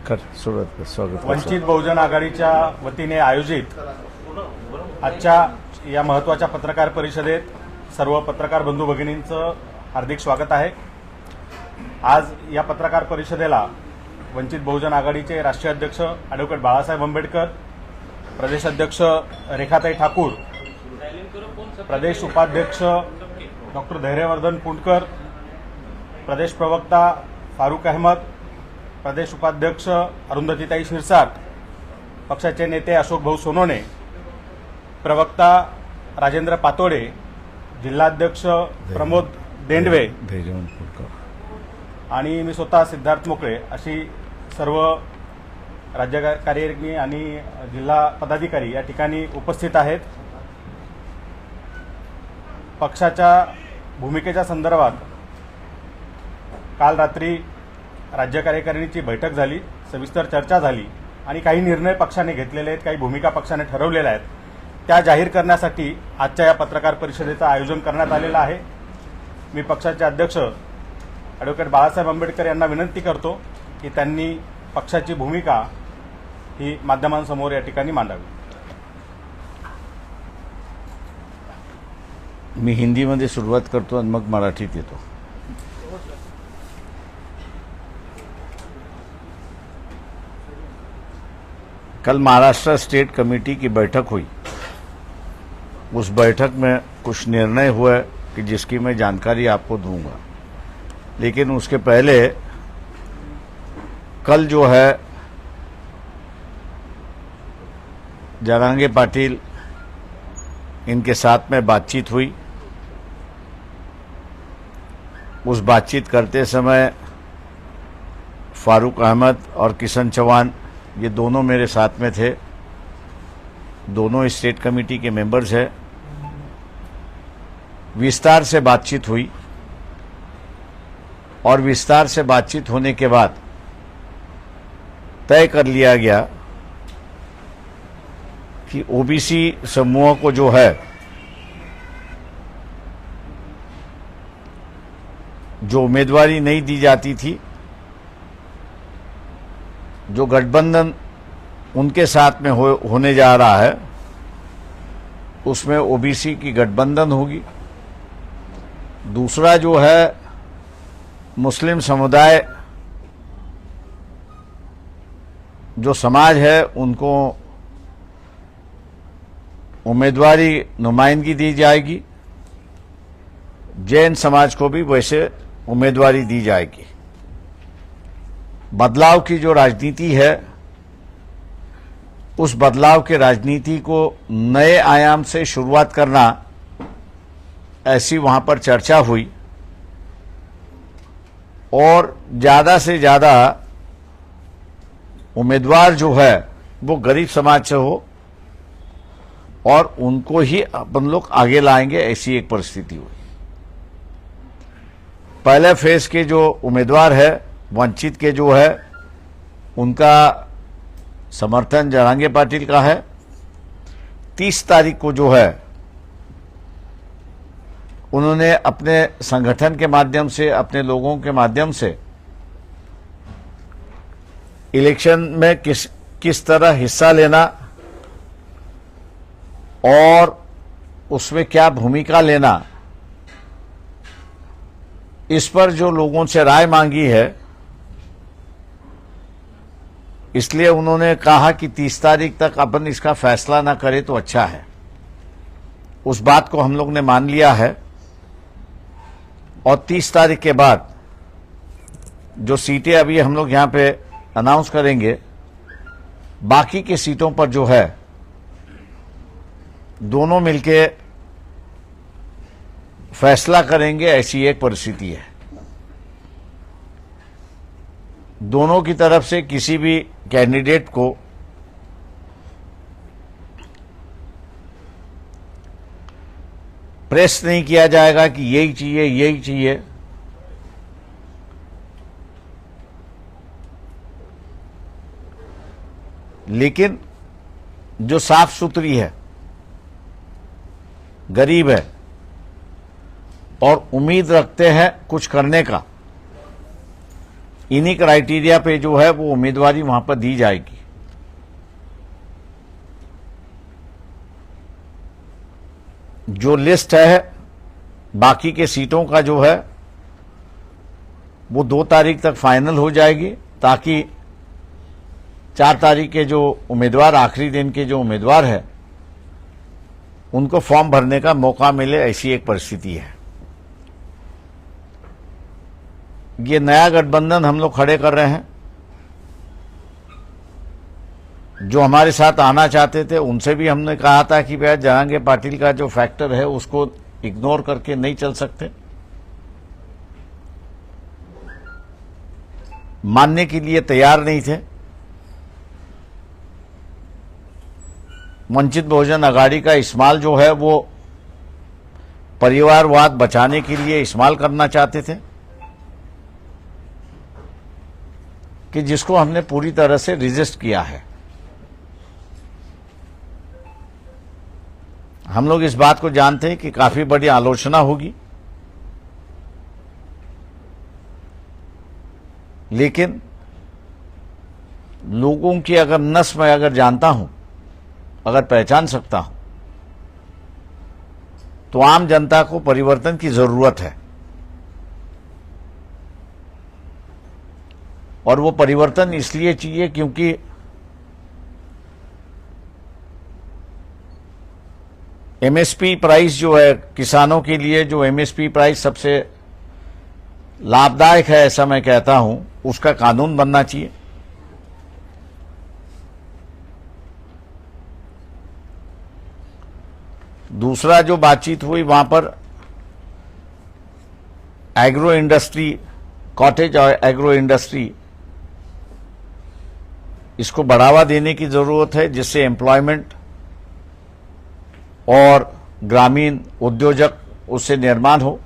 स्वागत। वंचित बहुजन आघाडीच्या वतीने आयोजित आजच्या या महत्त्वाच्या पत्रकार परिषदेत सर्व पत्रकार बंधू भगिनींचं हार्दिक स्वागत आहे। आज या पत्रकार परिषदेला वंचित बहुजन आघाडीचे राष्ट्रीय अध्यक्ष ॲडव्होकेट बाळासाहेब आंबेडकर, प्रदेश अध्यक्ष रेखाताई ठाकूर, प्रदेश उपाध्यक्ष डॉक्टर धैर्यवर्धन पुंडकर, प्रदेश प्रवक्ता फारूक अहमद, प्रदेश उपाध्यक्ष अरुंधतीताई शिरसाट, पक्षाचे नेते अशोक भाऊ सोनोने, प्रवक्ता राजेंद्र पातोडे, जिल्हाध्यक्ष प्रमोद देंडवे आणि मी स्वतः सिद्धार्थ मोकळे अशी सर्व राज्य कार्यकारिणी आणि जिल्हा पदाधिकारी या ठिकाणी उपस्थित आहेत। पक्षाच्या भूमिकेच्या संदर्भात काल रात्री राज्य कार्यकारिणीची बैठक झाली, सविस्तर चर्चा झाली आणि काही निर्णय पक्षाने घेतलेले आहेत, काही भूमिका पक्षाने ठरवलेल्या आहेत, त्या जाहीर करण्यासाठी आजच्या या पत्रकार परिषदेचं आयोजन करण्यात आलेलं आहे। मी पक्षाचे अध्यक्ष ॲडव्होकेट बाळासाहेब आंबेडकर यांना विनंती करतो की त्यांनी पक्षाची भूमिका ही माध्यमांसमोर या ठिकाणी मांडावी। मी हिंदीमध्ये सुरुवात करतो आणि मग मराठीत येतो। कल महाराष्ट्र स्टेट कमेटी की बैठक हुई। उस बैठक में कुछ निर्णय हुए कि जिसकी मैं जानकारी आपको दूंगा, लेकिन उसके पहले कल जो है जरांगे पाटिल इनके साथ में बातचीत हुई। उस बातचीत करते समय फारूक अहमद और किशन चौहान ये दोनों मेरे साथ में थे, दोनों स्टेट कमेटी के मेंबर्स हैं। विस्तार से बातचीत हुई और विस्तार से बातचीत होने के बाद तय कर लिया गया कि ओबीसी समूह को जो है जो उम्मीदवारी नहीं दी जाती थी, जो गठबंधन उनके साथ में होने जा रहा है, उसमें ओबीसी की गठबंधन होगी। दूसरा जो है मुस्लिम समुदाय जो समाज है उनको उम्मीदवारी नुमाइंदगी दी जाएगी, जैन समाज को भी वैसे उम्मीदवारी दी जाएगी। बदलाव की जो राजनीति है, उस बदलाव के राजनीति को नए आयाम से शुरुआत करना, ऐसी वहां पर चर्चा हुई और ज़्यादा से ज़्यादा उम्मीदवार जो है वो गरीब समाज से हो और उनको ही अपन लोग आगे लाएंगे, ऐसी एक परिस्थिति हुई। पहले फेज के जो उम्मीदवार है वंचित के जो है, उनका समर्थन जरांगे पाटिल का है। 30 तारीख को जो है उन्होंने अपने संगठन के माध्यम से, अपने लोगों के माध्यम से इलेक्शन में किस तरह हिस्सा लेना और उसमें क्या भूमिका लेना, इस पर जो लोगों से राय मांगी है, इसलिए उन्होंने कहा कि 30 तारीख तक अपन इसका फैसला ना करें तो अच्छा है। उस बात को हम लोग ने मान लिया है और 30 तारीख के बाद जो सीटें अभी हम लोग यहाँ पे अनाउंस करेंगे, बाकी के सीटों पर जो है दोनों मिलके फैसला करेंगे, ऐसी एक परिस्थिति है। दोनों की तरफ से किसी भी कैंडिडेट को प्रेस नहीं किया जाएगा कि यही चाहिए, यही चाहिए। लेकिन जो साफ सुथरी है, गरीब है और उम्मीद रखते हैं कुछ करने का, इन्हीं क्राइटेरिया पे जो है वो उम्मीदवारी वहां पर दी जाएगी। जो लिस्ट है बाकी के सीटों का जो है वो 2 तारीख तक फाइनल हो जाएगी, ताकि 4 तारीख के जो उम्मीदवार, आखिरी दिन के जो उम्मीदवार है, उनको फॉर्म भरने का मौका मिले, ऐसी एक परिस्थिति है। ये नया गठबंधन हम लोग खड़े कर रहे हैं। जो हमारे साथ आना चाहते थे उनसे भी हमने कहा था कि भैया जहांगीर पाटिल का जो फैक्टर है उसको इग्नोर करके नहीं चल सकते। मानने के लिए तैयार नहीं थे। वंचित बहुजन आघाड़ी का इस्तेमाल जो है वो परिवारवाद बचाने के लिए इस्तेमाल करना चाहते थे, कि जिसको हमने पूरी तरह से रिजिस्ट किया है। हम लोग इस बात को जानते हैं कि काफी बड़ी आलोचना होगी, लेकिन लोगों की अगर नस मैं अगर जानता हूं, अगर पहचान सकता हूं, तो आम जनता को परिवर्तन की जरूरत है। और वो परिवर्तन इसलिए चाहिए क्योंकि एमएसपी प्राइस जो है किसानों के लिए, जो एमएसपी प्राइस सबसे लाभदायक है ऐसा मैं कहता हूं, उसका कानून बनना चाहिए। दूसरा जो बातचीत हुई वहां पर एग्रो इंडस्ट्री, कॉटेज और एग्रो इंडस्ट्री, इसको बढ़ावा देने की जरूरत है, जिससे एम्प्लॉयमेंट और ग्रामीण उद्योजक उससे निर्माण हो।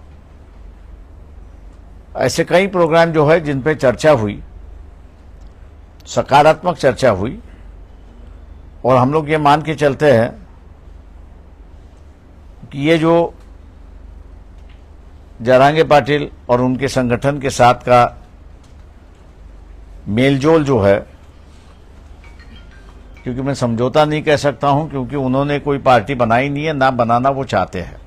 ऐसे कई प्रोग्राम जो है जिन पे चर्चा हुई, सकारात्मक चर्चा हुई, और हम लोग ये मान के चलते हैं कि ये जो जरांगे पाटिल और उनके संगठन के साथ का मेलजोल जो है, क्योंकि मैं समझौता नहीं कह सकता हूं, क्योंकि उन्होंने कोई पार्टी बनाई नहीं है, ना बनाना वो चाहते हैं।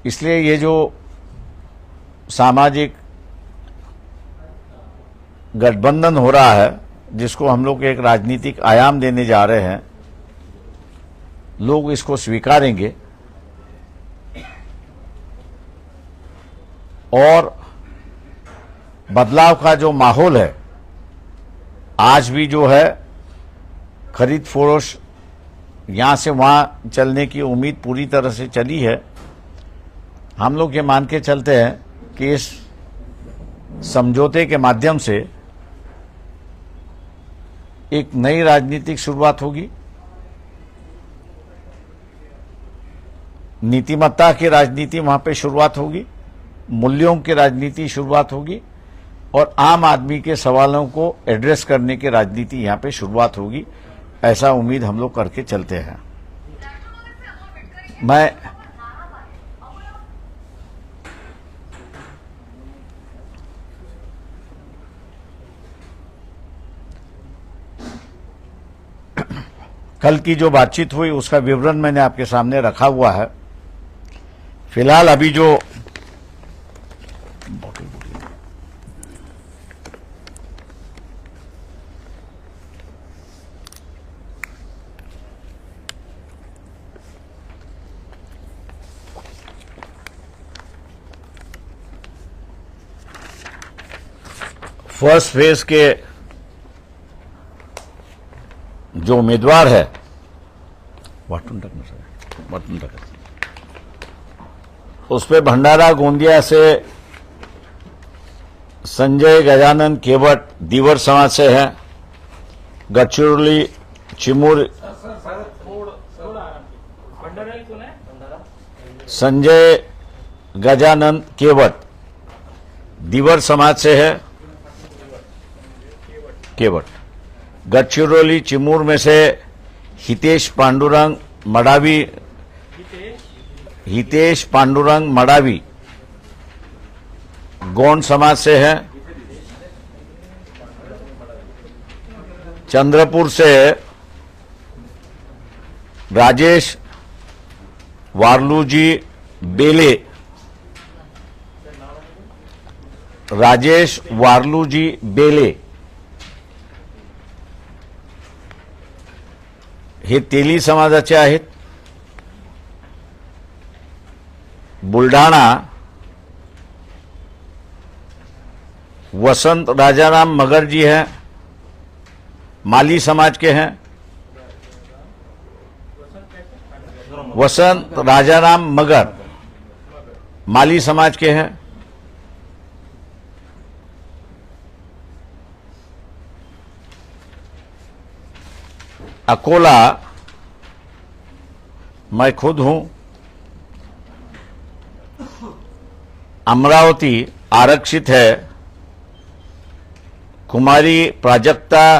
इसलिए ये जो सामाजिक गठबंधन हो रहा है, जिसको हम लोग एक राजनीतिक आयाम देने जा रहे हैं, लोग इसको स्वीकारेंगे और बदलाव का जो माहौल है, आज भी जो है खरीद फरोश यहां से वहां चलने की उम्मीद पूरी तरह से चली है। हम लोग ये मान के चलते हैं कि इस समझौते के माध्यम से एक नई राजनीतिक शुरुआत होगी, नीतिमत्ता की राजनीति वहां पे शुरुआत होगी, मूल्यों की राजनीति शुरुआत होगी, और आम आदमी के सवालों को एड्रेस करने की राजनीति यहां पे शुरुआत होगी। ऐसा उम्मीद हम लोग करके चलते हैं। मैं कल की जो बातचीत हुई उसका विवरण मैंने आपके सामने रखा हुआ है। फिलहाल अभी जो फर्स्ट फेज के जो उम्मीदवार है उस पे भंडारा गोंदिया से संजय गजानन केवट दीवर समाज से है, गढ़चिरौली चिमूर संजय गजानन केवट दीवर समाज से है, केवट। गढ़चिरौली चिमूर में से हितेश पांडुरंग मडावी गौंड समाज से हैं, चंद्रपुर से राजेश वार्लूजी बेले, राजेश वार्लूजी बेले हे तेली समाजाचे आहेत. बुलढाणा वसंत राजाराम मगर जी हैं, माली समाज के हैं. वसंत राजाराम मगर माली समाज के हैं. अकोला मैं खुद हूं. अमरावती आरक्षित है, कुमारी प्राजक्ता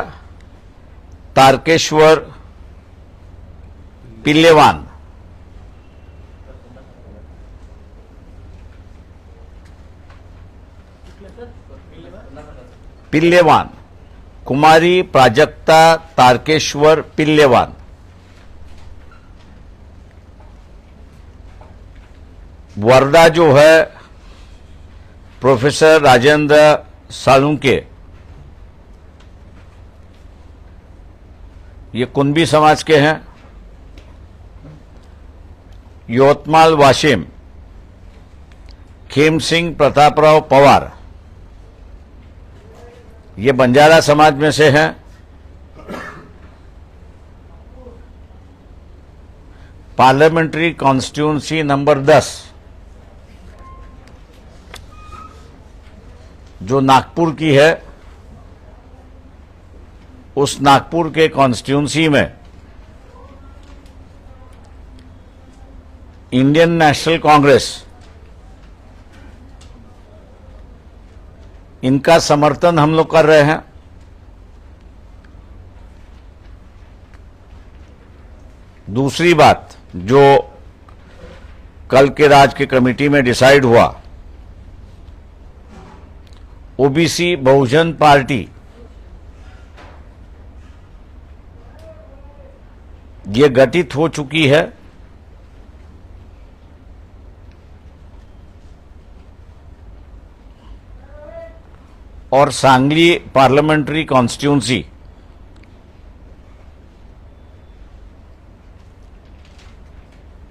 तारकेश्वर पिल्लेवान. पिल्लेवान, कुमारी प्राजक्ता तारकेश्वर पिल्लेवान. वर्धा जो है प्रोफेसर राजेंद्र सालुंके, ये कुंभी समाज के हैं. यवतमाल वाशिम खेम सिंह प्रतापराव पवार, ये बंजारा समाज में से हैं. पार्लियामेंट्री कॉन्स्टिट्यूंसी नंबर 10 जो नागपुर की है, उस नागपुर के कॉन्स्टिट्यूंसी में इंडियन नेशनल कांग्रेस इनका समर्थन हम लोग कर रहे हैं. दूसरी बात जो कल के राज्य की कमेटी में डिसाइड हुआ, ओबीसी बहुजन पार्टी ये गठित हो चुकी है. और सांगली पार्लियामेंट्री कॉन्स्टिट्यूंसी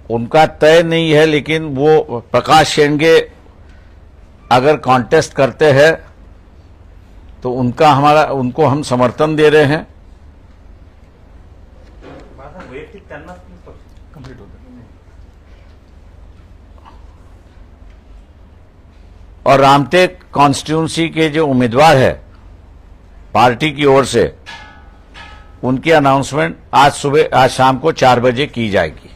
उनका तय नहीं है, लेकिन वो प्रकाश शेंडगे अगर कॉन्टेस्ट करते हैं तो उनको हम समर्थन दे रहे हैं. वैयक्तिक त्यांनाच कंप्लीट होतं. और रामटेक कॉन्स्टिट्यूंसी के जो उम्मीदवार है पार्टी की ओर से, उनकी अनाउंसमेंट आज शाम को 4 बजे की जाएगी.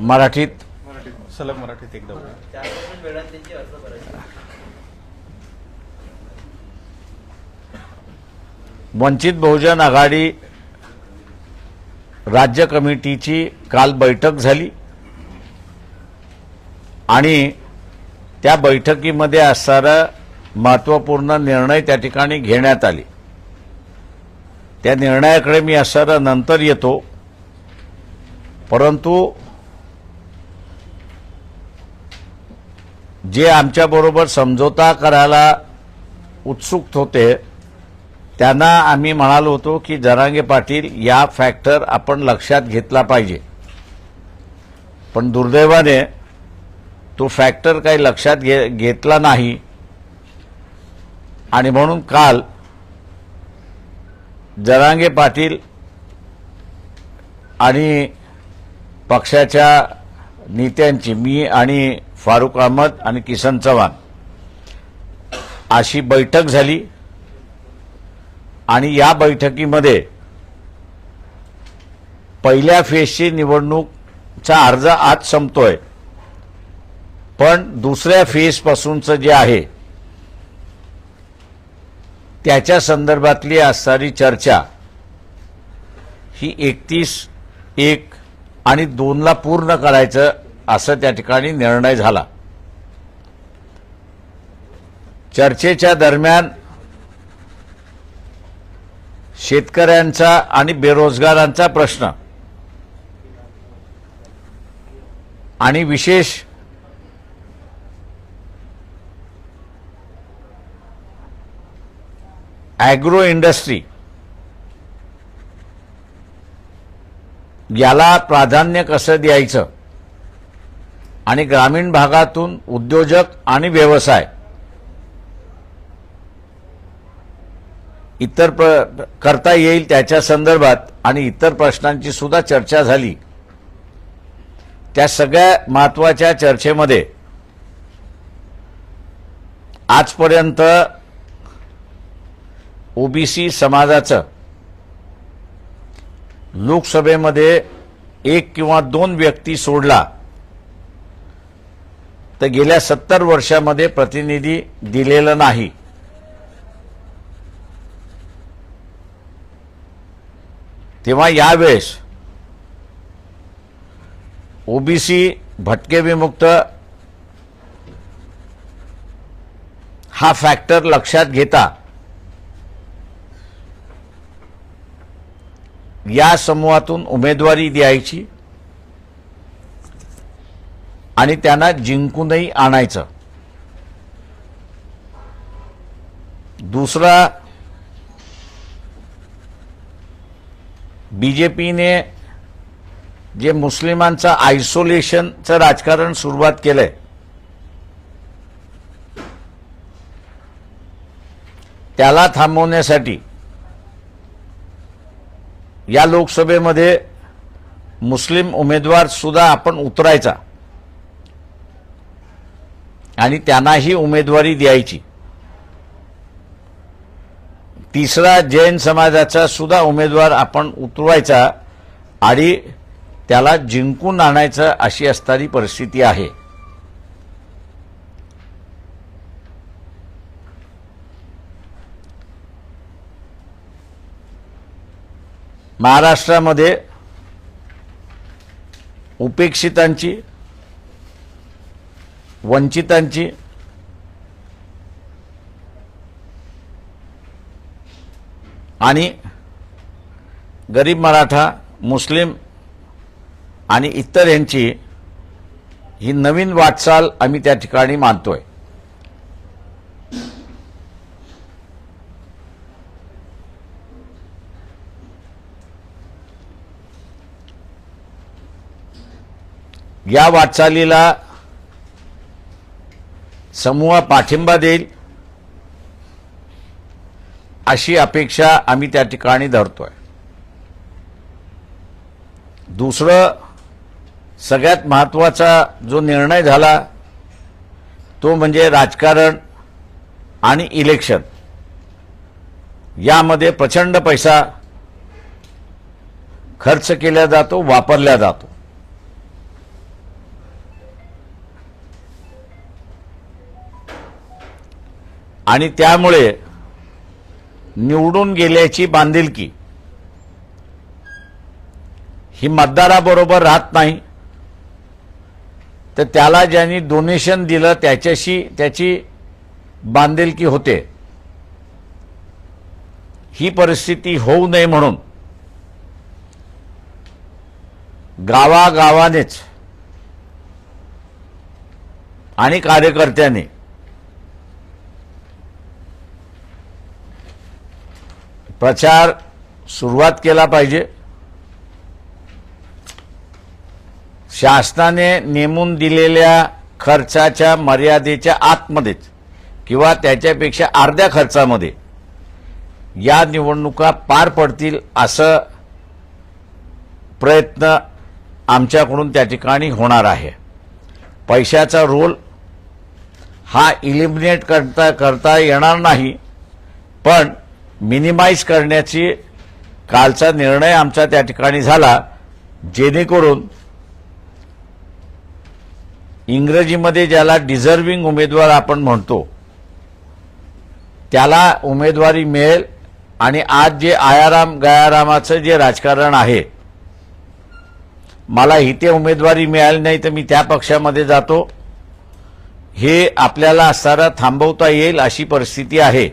मराठीत सलग मराठीत एकदा बोला. वंचित बहुजन आघाडी राज्य कमिटीची काल बैठक झाली आणि त्या बैठकीमध्ये असणारा महत्त्वपूर्ण निर्णय त्या ठिकाणी घेण्यात आले. त्या निर्णयाकडे मी असणारा नंतर येतो, परंतु जे आमच्याबरोबर समझोता करायला उत्सुक होते त्यांना आम्ही म्हणालो होतो की जरांगे पाटील या फॅक्टर आपण लक्षात घेतला पाहिजे. पण दुर्दैवाने तो फॅक्टर काही लक्षात घेतला नाही आणि म्हणून काल जरांगे पाटील आणि पक्षाच्या नेत्यांची, मी आणि फारुक अहमद आणि किसन चव्हाण अशी बैठक झाली आणि या बैठकीमध्ये पहिल्या फेजची निवडणूकचा अर्ज आज संपतोय, पण दुसऱ्या फेज पासूनचं जे आहे त्याच्या संदर्भातली असणारी चर्चा ही 31/1 आणि 2ला पूर्ण करायचं असं त्या ठिकाणी निर्णय झाला. चर्चेच्या दरम्यान शेतकऱ्यांचा आणि बेरोजगारांचा प्रश्न आणि विशेष ॲग्रो इंडस्ट्री याला प्राधान्य कसं द्यायचं आणि ग्रामीण भागातून उद्योजक आणि व्यवसाय इतर करता येईल त्याच्या संदर्भात आणि इतर प्रश्नांची सुद्धा चर्चा झाली. त्या सगळ्या महत्त्वाच्या चर्चेमध्ये आजपर्यंत ओबीसी समाजाचं लोकसभेमध्ये 1 किंवा 2 व्यक्ती सोडला तर गेल्या 70 वर्षामध्ये प्रतिनिधी दिलेलं नाही. तेव्हा यावेळेस ओबीसी भटके विमुक्त हा फॅक्टर लक्षात घेता या समूहातून उमेदवारी द्यायची आणि त्यांना जिंकूनही आणायचं. दुसरा, बीजेपीने जे मुस्लिमांचं आयसोलेशनचं राजकारण सुरुवात केलंय त्याला थांबवण्यासाठी या लोकसभेमध्ये मुस्लिम उमेदवार सुद्धा आपण उतरायचा आणि त्यांनाही उमेदवारी द्यायची. तिसरा, जैन समाजाचा सुद्धा उमेदवार आपण उतरवायचा आणि त्याला जिंकून आणायचं अशी असणारी परिस्थिती आहे. महाराष्ट्रामध्ये उपेक्षितांची, वंचितांची आणि गरीब मराठा, मुस्लिम आणि इतर यांची ही नवीन वाटचाल आम्ही त्या ठिकाणी मानतोय. या वाटचालीला समूह पाठिंबा देईल अशी अपेक्षा आम्ही त्या ठिकाणी धरतोय. दुसरं, सगळ्यात महत्त्वाचा जो निर्णय झाला तो म्हणजे राजकारण आणि इलेक्शन यामध्ये प्रचंड पैसा खर्च केला जातो, वापरला जातो. आणि त्यामुळे निवडून गेल्याची बांधिलकी ही मतदाराबरोबर राहत नाही, तर त्याला ज्यांनी डोनेशन दिलं त्याच्याशी त्याची बांधिलकी होते. ही परिस्थिती होऊ नये म्हणून गावागावानेच आणि कार्यकर्त्यांनी प्रचार सुरुवात केला पाहिजे. शासनाने नेमून दिलेल्या खर्चाच्या मर्यादेच्या आतमध्येच किंवा त्याच्यापेक्षा अर्ध्या खर्चामध्ये या निवडणुका पार पडतील असं प्रयत्न आमच्याकडून त्या ठिकाणी होणार आहे. पैशाचा रोल हा इलिमिनेट करता येणार नाही, पण मिनिमाइज करण्याची कालचा निर्णय आमचा त्या ठिकाणी झाला, जेणेकरून इंग्रजीमध्ये ज्याला डिझर्विंग उमेदवार आपण म्हणतो त्याला उमेदवारी मिळेल. आणि आज जे आयाराम गयारामाचं जे राजकारण आहे मला इथे उमेदवारी मिळाली नाही तर मी त्या पक्षामध्ये जातो, हे आपल्याला असताना थांबवता येईल अशी परिस्थिती आहे.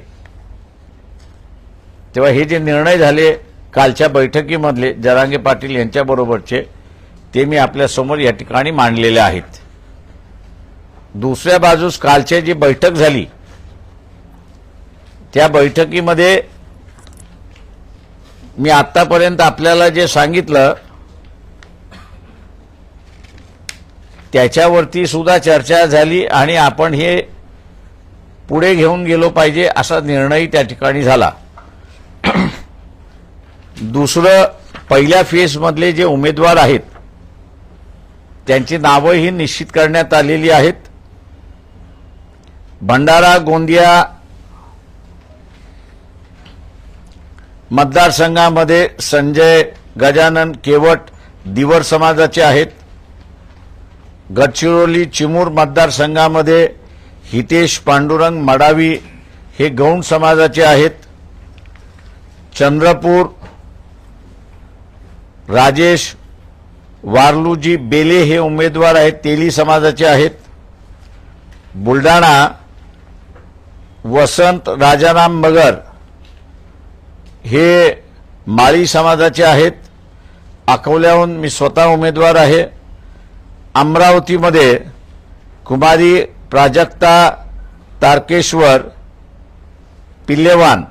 तेव्हा हे जे निर्णय झाले कालच्या बैठकीमधले जरांगे पाटील यांच्याबरोबरचे, ते मी आपल्यासमोर या ठिकाणी मांडलेले आहेत. दुसऱ्या बाजूस कालची जी बैठक झाली त्या बैठकीमध्ये मी आतापर्यंत आपल्याला जे सांगितलं त्याच्यावरती सुद्धा चर्चा झाली आणि आपण हे पुढे घेऊन गेलो पाहिजे असा निर्णय त्या ठिकाणी झाला. दुसरं, पहिल्या फेजमधले जे उमेदवार आहेत त्यांची नावंही निश्चित करण्यात आलेली आहेत. भंडारा गोंदिया मतदारसंघामध्ये संजय गजानन केवट दिवर समाजाचे आहेत. गडचिरोली चिमूर मतदारसंघामध्ये हितेश पांडुरंग मडावी हे गौंड समाजाचे आहेत. चंद्रपूर राजेश वारलूजी बेले हे उमेदवार आहेत, तेली समाजाचे आहेत. बुलढाणा वसंत राजाराम मगर हे माळी समाजाचे आहेत. अकोल्याहून मी स्वतः उमेदवार आहे. अमरावतीमध्ये कुमारी प्राजक्ता तारकेश्वर पिल्लेवान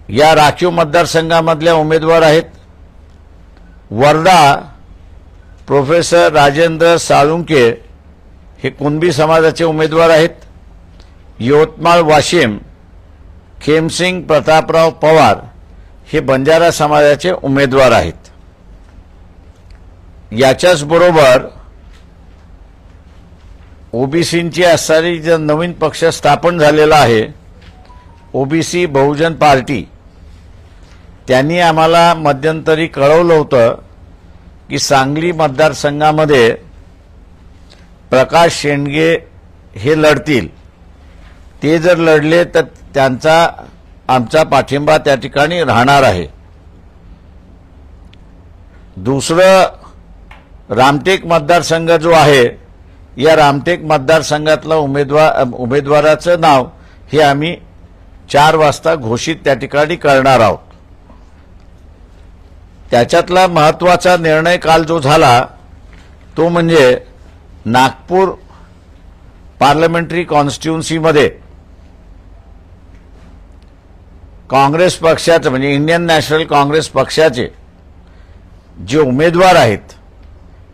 या राखीव मतदारसंघामधल्या उमेदवार आहेत. वर्धा प्रोफेसर राजेंद्र साळुंके हे कुणबी समाजाचे उमेदवार आहेत. यवतमाळ वाशिम खेमसिंग प्रतापराव पवार हे बंजारा समाजाचे उमेदवार आहेत. याच्याच बरोबर ओबीसींची असणारी जो नवीन पक्ष स्थापन झालेला आहे ओबीसी बहुजन पार्टी, त्यांनी आम्हाला मध्यंतरी कळवलं होतं की सांगली मतदारसंघामध्ये प्रकाश शेंडगे हे लढतील. ते जर लढले तर त्यांचा आमचा पाठिंबा त्या ठिकाणी राहणार आहे. दुसरं, रामटेक मतदारसंघ जो आहे या रामटेक मतदारसंघातला उमेदवाराचं नाव हे आम्ही 4 वाजता घोषित त्या ठिकाणी करणार आहोत. त्याच्यातला महत्त्वाचा निर्णय काल जो झाला तो म्हणजे नागपूर पार्लमेंटरी कॉन्स्टिट्युन्सीमध्ये काँग्रेस पक्षाचे म्हणजे इंडियन नॅशनल काँग्रेस पक्षाचे जे उमेदवार आहेत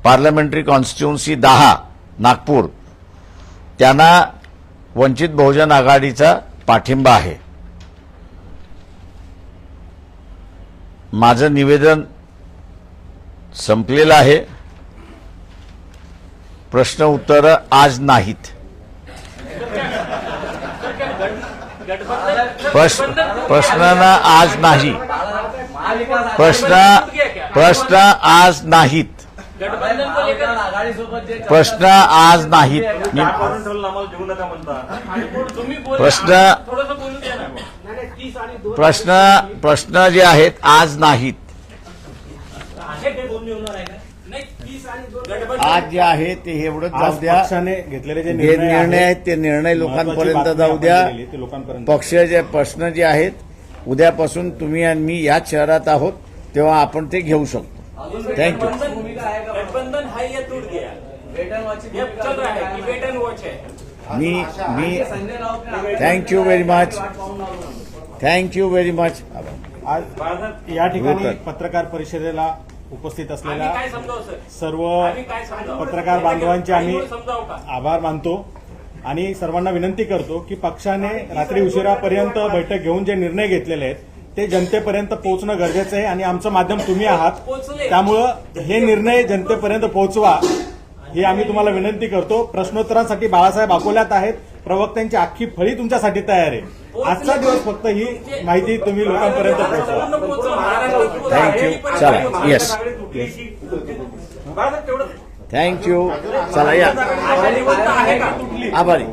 पार्लमेंटरी कॉन्स्टिट्युन्सी 10 नागपूर, त्यांना वंचित बहुजन आघाडीचा पाठिंबा आहे. माझं निवेदन संपलेलं आहे. प्रश्न उत्तर आज नाहीत. प्रश्न आज नाही. प्रश्न आज नाहीत. प्रश्न आज नाहीत. प्रश्न जे आहेत आज नाहीत. आज जे आहे ते एवढंच जाऊ द्या. पक्षाने घेतलेले जे निर्णय आहेत ते निर्णय लोकांपर्यंत जाऊ द्या. पक्षाचे प्रश्न जे आहेत उद्यापासून तुम्ही आणि मी याच शहरात आहोत तेव्हा आपण ते घेऊ शकतो. थँक्यू. गठबंधन है ये टूट गया, ये चल रहा है कि वेट एंड वॉच है. मी thank you very much. Thank you very much. आज या ठिकाणी पत्रकार परिषदेला उपस्थित असलेल्या काय समजावं सर? सर्व आम्ही काय समजावं? पत्रकार बांधवांचे आम्ही समजावं का? आभार मानतो आणि सर्वांना विनंती करतो की पक्षाने रात्री उशिरापर्यंत बैठक घेऊन जे निर्णय घेतलेले आहेत ते जनतेपर्यंत पोहोचणं गरजेचं आहे आणि आमचं माध्यम तुम्ही आहात. त्यामुळं हे निर्णय जनतेपर्यंत पोहोचवा ही आम्ही तुम्हाला विनंती करतो. प्रश्नोत्तरांसाठी बाळासाहेब अकोल्यात आहेत. प्रवक्त्यांची अख्खी फळी तुमच्यासाठी तयार आहे. आजचा दिवस फक्त ही माहिती तुम्ही लोकांपर्यंत पोहोचवा. थँक्यू. चला. येस. थँक्यू. चला या. आभारी.